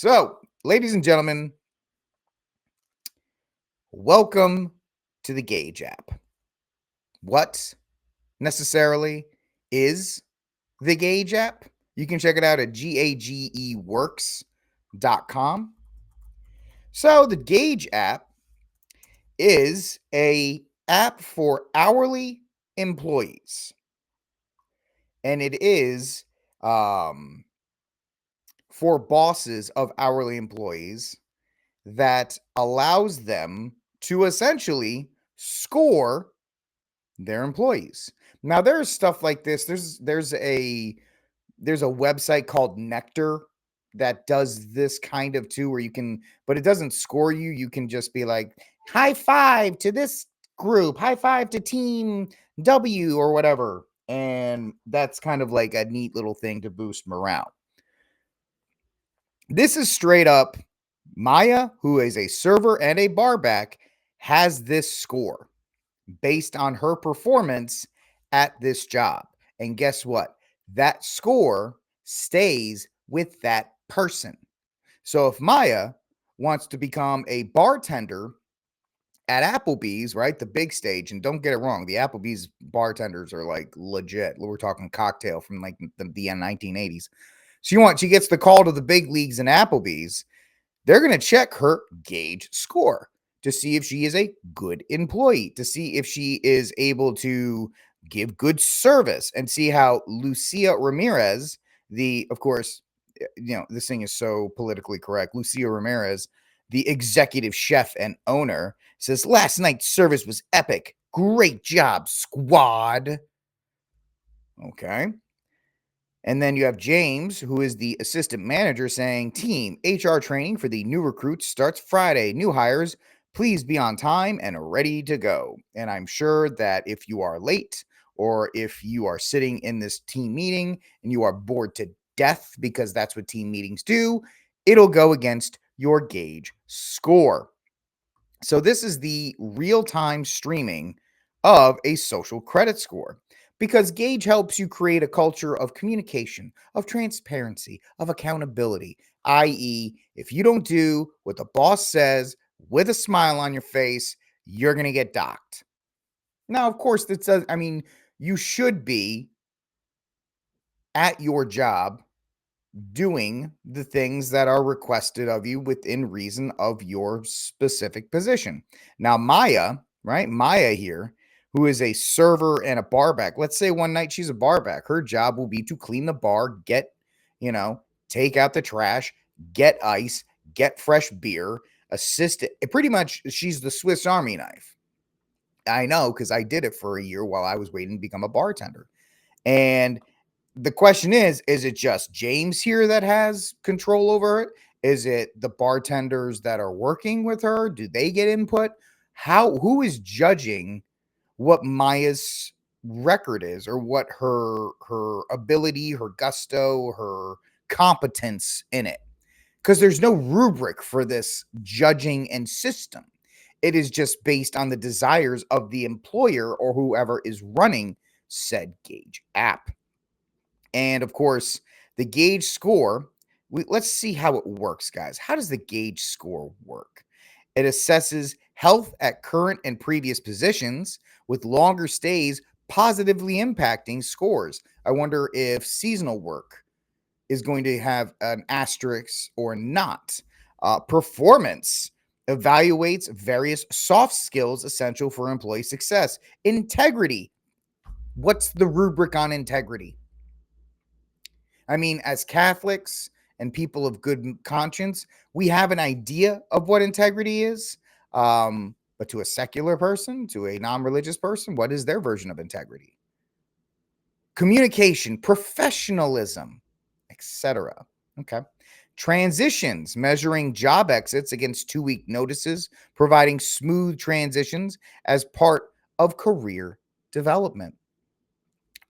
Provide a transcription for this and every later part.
So, ladies and gentlemen, welcome to the Gage app. What necessarily is the Gage app? You can check it out at gageworks.com. So, the Gage app is a app for hourly employees, and it is um, for bosses of hourly employees that allows them to essentially score their employees. Now there's stuff like this. There's a website called Nectar that does this kind of too, where you can, but it doesn't score you. You can just be like, high five to this group, high five to team W or whatever. And that's kind of like a neat little thing to boost morale. This is straight up Maya, who is a server and a barback, has this score based on her performance at this job. And guess what? That score stays with that person. So if Maya wants to become a bartender at Applebee's, right? The big stage, and don't get it wrong, the Applebee's bartenders are like legit. We're talking cocktail from like the 1980s. She gets the call to the big leagues in Applebee's. They're going to check her Gage score to see if she is a good employee, to see if she is able to give good service, and see how Lucia Ramirez, of course, this thing is so politically correct. Lucia Ramirez, the executive chef and owner, says, "Last night's service was epic. Great job, squad." Okay. And then you have James, who is the assistant manager, saying, "Team, HR training for the new recruits starts Friday. New hires, please be on time and ready to go." And I'm sure that if you are late, or if you are sitting in this team meeting and you are bored to death, because that's what team meetings do, it'll go against your Gage score. So this is the real-time streaming of a social credit score, because Gage helps you create a culture of communication, of transparency, of accountability, i.e., if you don't do what the boss says with a smile on your face, you're going to get docked. Now, of course, you should be at your job doing the things that are requested of you within reason of your specific position. Now, Maya, right? Maya here, who is a server and a barback. Let's say one night she's a barback. Her job will be to clean the bar, take out the trash, get ice, get fresh beer, assist it. Pretty much, she's the Swiss Army knife. I know, because I did it for a year while I was waiting to become a bartender. And the question is it just James here that has control over it? Is it the bartenders that are working with her? Do they get input? Who is judging what Maya's record is, or what her ability, her gusto, her competence in it? Because there's no rubric for this judging and system. It is just based on the desires of the employer or whoever is running said Gage app. And of course, the Gage score, let's see how it works, guys. How does the Gage score work? It assesses health at current and previous positions, with longer stays positively impacting scores. I wonder if seasonal work is going to have an asterisk or not. Performance evaluates various soft skills essential for employee success. Integrity. What's the rubric on integrity? I mean, as Catholics and people of good conscience, we have an idea of what integrity is. But to a secular person, to a non-religious person, what is their version of integrity? Communication, professionalism, etc. Okay. Transitions, measuring job exits against 2-week notices, providing smooth transitions as part of career development.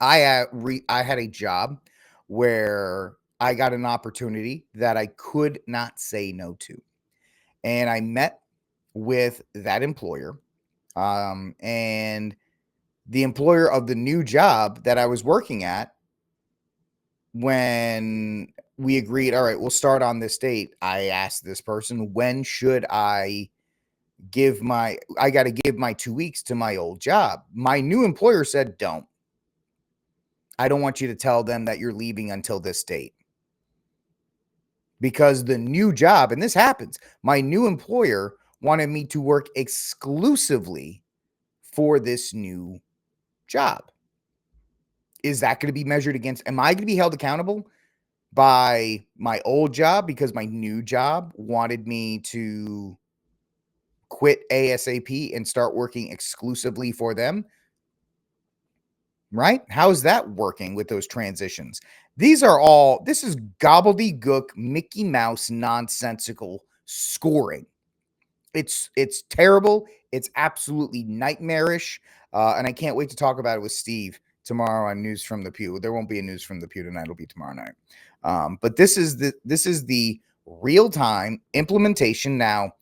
I had a job where I got an opportunity that I could not say no to. And I met with that employer, and the employer of the new job that I was working at, when we agreed, all right, we'll start on this date. I asked this person, when should I I got to give my 2 weeks to my old job. My new employer said, don't. I don't want you to tell them that you're leaving until this date. Because the new job, and this happens, my new employer wanted me to work exclusively for this new job. Is that going to be measured against, am I going to be held accountable by my old job because my new job wanted me to quit ASAP and start working exclusively for them? Right? How's that working with those transitions? This is gobbledygook, Mickey Mouse, nonsensical scoring. It's terrible. It's absolutely nightmarish. And I can't wait to talk about it with Steve tomorrow on News from the Pew. There won't be a News from the Pew tonight. It'll be tomorrow night. But this is the real-time implementation. Now,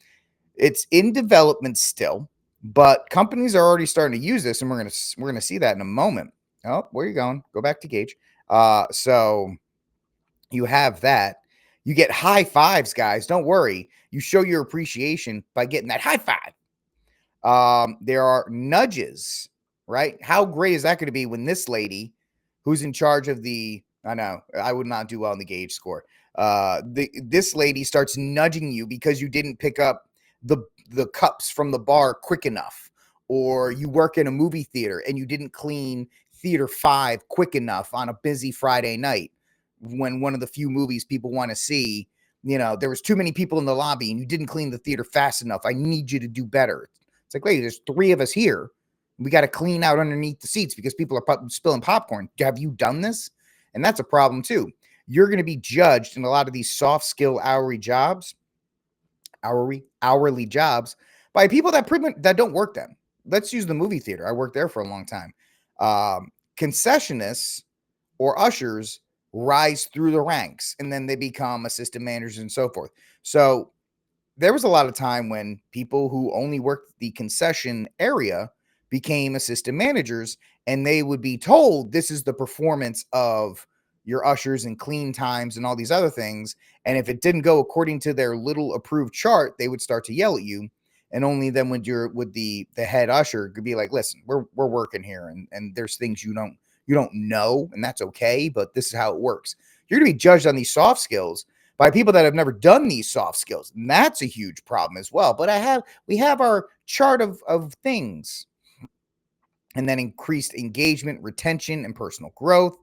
it's in development still, but companies are already starting to use this, and we're gonna see that in a moment. Oh, where are you going? Go back to Gage. So you have that. You get high fives, guys. Don't worry. You show your appreciation by getting that high five. There are nudges, right? How great is that going to be when this lady, who's in charge of I know I would not do well in the Gage score. This lady starts nudging you because you didn't pick up the cups from the bar quick enough, or you work in a movie theater and you didn't clean theater 5 quick enough on a busy Friday night when one of the few movies people want to see. There was too many people in the lobby and you didn't clean the theater fast enough. I need you to do better. It's like, wait, there's 3 of us here. We got to clean out underneath the seats because people are spilling popcorn. Have you done this? And that's a problem too. You're going to be judged in a lot of these soft skill hourly jobs by people that don't work them. Let's use the movie theater. I worked there for a long time. Concessionists or ushers rise through the ranks, and then they become assistant managers and so forth. So there was a lot of time when people who only worked the concession area became assistant managers, and they would be told this is the performance of your ushers and clean times and all these other things. And if it didn't go according to their little approved chart, they would start to yell at you. And only then would the head usher could be like, listen, we're working here, and there's things you don't know, and that's okay, but this is how it works. You're going to be judged on these soft skills by people that have never done these soft skills. And that's a huge problem as well. But we have our chart of things. And then increased engagement, retention, and personal growth.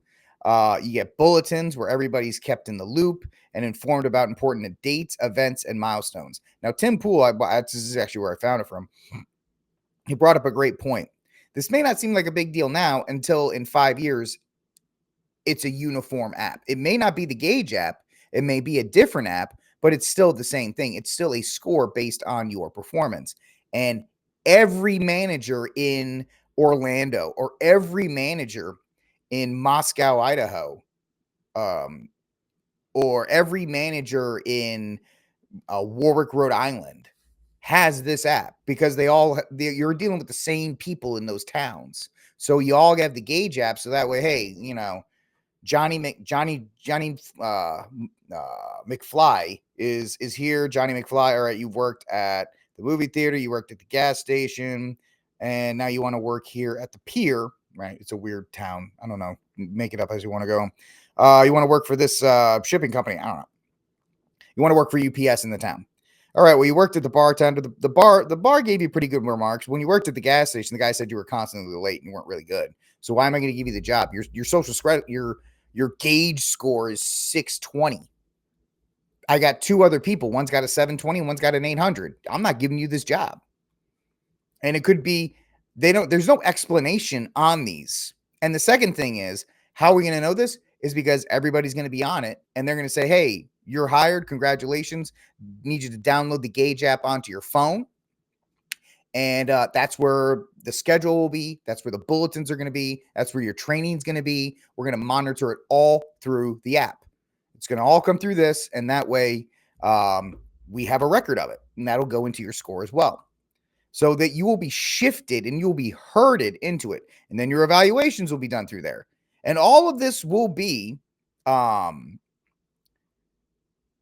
You get bulletins where everybody's kept in the loop and informed about important dates, events, and milestones. Now, Tim Pool, this is actually where I found it from. He brought up a great point. This may not seem like a big deal now until in 5 years, it's a uniform app. It may not be the Gage app. It may be a different app, but it's still the same thing. It's still a score based on your performance. And every manager in Orlando or every manager in Moscow, Idaho, or every manager in Warwick, Rhode Island has this app because you're dealing with the same people in those towns. So you all have the Gage app. So that way, hey, Johnny McFly is here. Johnny McFly. All right, you've worked at the movie theater, you worked at the gas station, and now you want to work here at the pier. Right? It's a weird town. I don't know. Make it up as you want to go. You want to work for this shipping company. I don't know. You want to work for UPS in the town. All right. Well, you worked at the bartender. The bar gave you pretty good remarks. When you worked at the gas station, the guy said you were constantly late and you weren't really good. So why am I going to give you the job? Your social credit, your Gage score is 620. I got 2 other people. One's got a 720, one's got an 800. I'm not giving you this job. And it could be there's no explanation on these. And the second thing is, how are we going to know this? Is because everybody's going to be on it and they're going to say, hey, you're hired. Congratulations. Need you to download the Gage app onto your phone. And that's where the schedule will be. That's where the bulletins are going to be. That's where your training is going to be. We're going to monitor it all through the app. It's going to all come through this. And that way we have a record of it. And that'll go into your score as well. So that you will be shifted and you'll be herded into it. And then your evaluations will be done through there. And all of this will be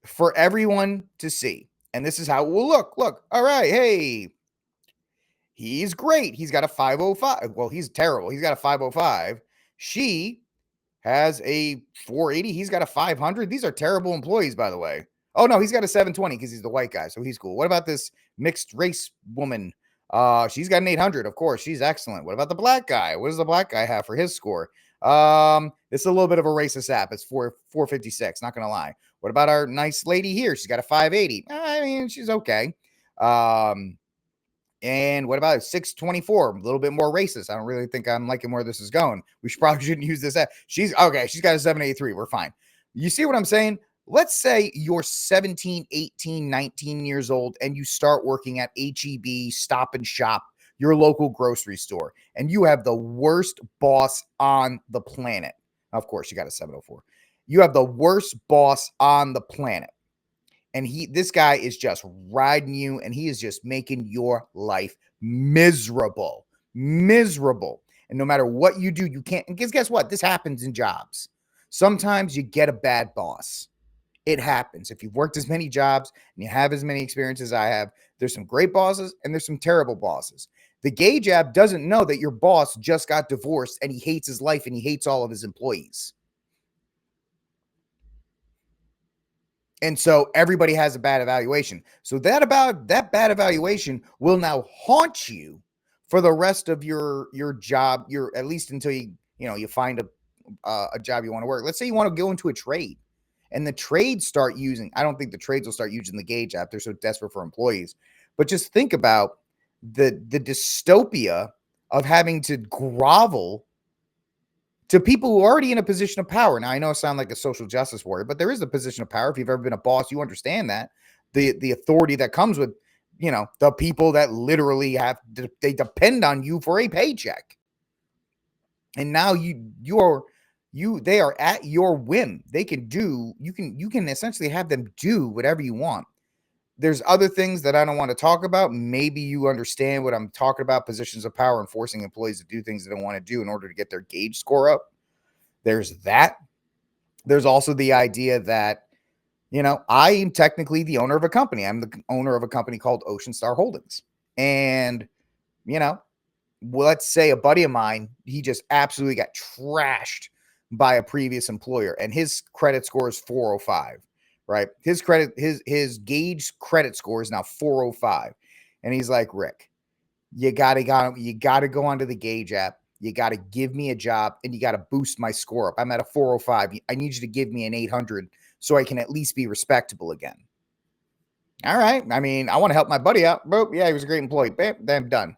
for everyone to see. And this is how it will look. Look, all right, hey, he's great. He's got a 505. Well, he's terrible. He's got a 505. She has a 480. He's got a 500. These are terrible employees, by the way. Oh, no, he's got a 720 because he's the white guy, so he's cool. What about this mixed race woman? She's got an 800, of course. She's excellent. What about the black guy? What does the black guy have for his score? It's a little bit of a racist app. It's 456, not going to lie. What about our nice lady here? She's got a 580. I mean, she's okay. And what about 624? A little bit more racist. I don't really think I'm liking where this is going. We probably shouldn't use this app. She's okay. She's got a 783. We're fine. You see what I'm saying? Let's say you're 17, 18, 19 years old and you start working at HEB, Stop and Shop, your local grocery store, and you have the worst boss on the planet. Of course, you got a 704. You have the worst boss on the planet. And this guy is just riding you, and he is just making your life miserable. And no matter what you do, you can't. And guess what? This happens in jobs. Sometimes you get a bad boss. It happens. If you've worked as many jobs and you have as many experiences as I have, there's some great bosses and there's some terrible bosses. The Gage app doesn't know that your boss just got divorced and he hates his life and he hates all of his employees. And so everybody has a bad evaluation. So that bad evaluation will now haunt you for the rest of your job, at least until you find a job you want to work. Let's say you want to go into a trade, and the trades start using. I don't think the trades will start using the Gage app. They're so desperate for employees. But just think about the dystopia of having to grovel to people who are already in a position of power. Now, I know I sound like a social justice warrior, but there is a position of power. If you've ever been a boss, you understand that. The authority that comes with, the people that literally they depend on you for a paycheck. And now they are at your whim. You can essentially have them do whatever you want. There's other things that I don't want to talk about. Maybe you understand what I'm talking about, positions of power and forcing employees to do things they don't want to do in order to get their Gage score up. There's that. There's also the idea that, I am technically the owner of a company. I'm the owner of a company called Ocean Star Holdings. And, let's say a buddy of mine, he just absolutely got trashed by a previous employer and his credit score is 405. Right. His Gage credit score is now 405. And he's like, Rick, you got to go onto the Gage app. You got to give me a job and you got to boost my score up. I'm at a 405. I need you to give me an 800 so I can at least be respectable again. All right. I mean, I want to help my buddy out. Boop. Yeah, he was a great employee. Bam, then done.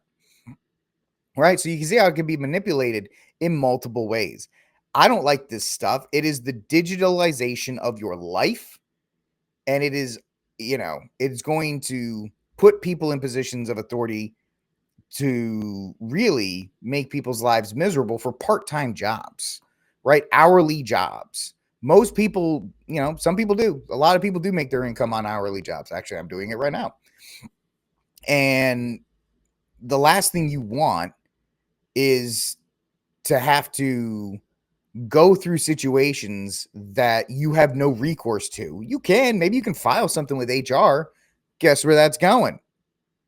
Right. So you can see how it can be manipulated in multiple ways. I don't like this stuff. It is the digitalization of your life. And it is, it's going to put people in positions of authority to really make people's lives miserable for part-time jobs, right? Hourly jobs. Most people, some people do. A lot of people do make their income on hourly jobs. Actually, I'm doing it right now. And the last thing you want is to have to go through situations that you have no recourse to. Maybe you can file something with HR. Guess where that's going?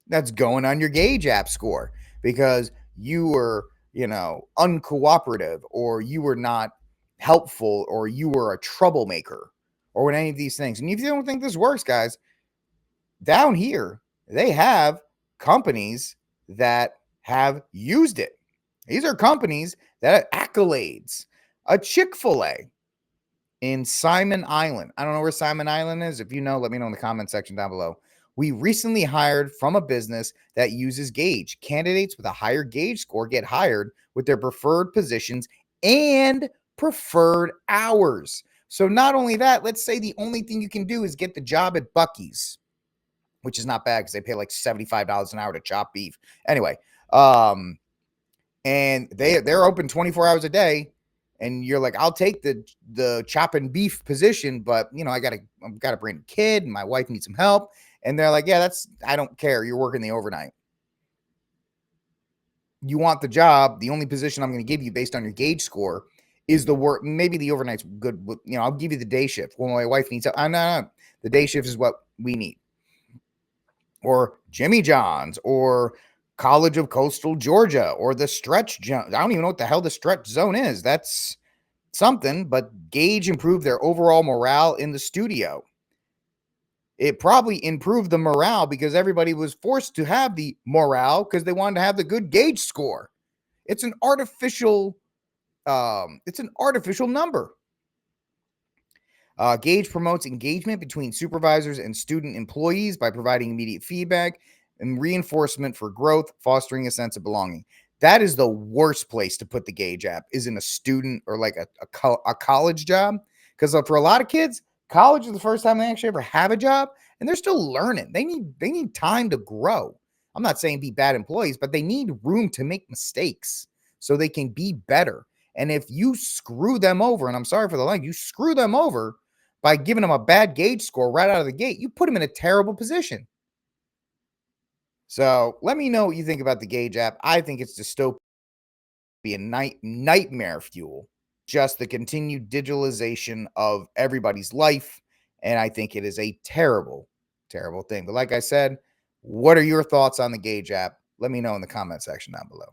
That's going on your Gage app score because you were, uncooperative, or you were not helpful, or you were a troublemaker, or any of these things. And if you don't think this works, guys, down here, they have companies that have used it. These are companies that have accolades. A Chick-fil-A in Simon Island. I don't know where Simon Island is. If you know, let me know in the comment section down below. We recently hired from a business that uses Gage. Candidates with a higher Gage score get hired with their preferred positions and preferred hours. So not only that, let's say the only thing you can do is get the job at Buc-ee's, which is not bad because they pay like $75 an hour to chop beef. Anyway, and they're open 24 hours a day. And you're like, I'll take the chopping beef position, but I've got to bring a kid and my wife needs some help. And they're like, yeah, I don't care. You're working the overnight. You want the job. The only position I'm going to give you based on your Gage score is the work. Maybe the overnight's good. I'll give you the day shift. Well, my wife needs help. No. The day shift is what we need. Or Jimmy John's, or College of Coastal Georgia, or the stretch zone. I don't even know what the hell the stretch zone is. That's something, but Gage improved their overall morale in the studio. It probably improved the morale because everybody was forced to have the morale because they wanted to have the good Gage score. It's an artificial number. Gage promotes engagement between supervisors and student employees by providing immediate feedback and reinforcement for growth, fostering a sense of belonging. That is the worst place to put the Gage app, is in a student or like a college job. Because for a lot of kids, college is the first time they actually ever have a job, and they're still learning. They need time to grow. I'm not saying be bad employees, but they need room to make mistakes so they can be better. And if you screw them over, and I'm sorry for the line, you screw them over by giving them a bad Gage score right out of the gate, you put them in a terrible position. So let me know what you think about the Gage app. I think it's dystopian, nightmare fuel, just the continued digitalization of everybody's life. And I think it is a terrible, terrible thing. But like I said, what are your thoughts on the Gage app? Let me know in the comment section down below.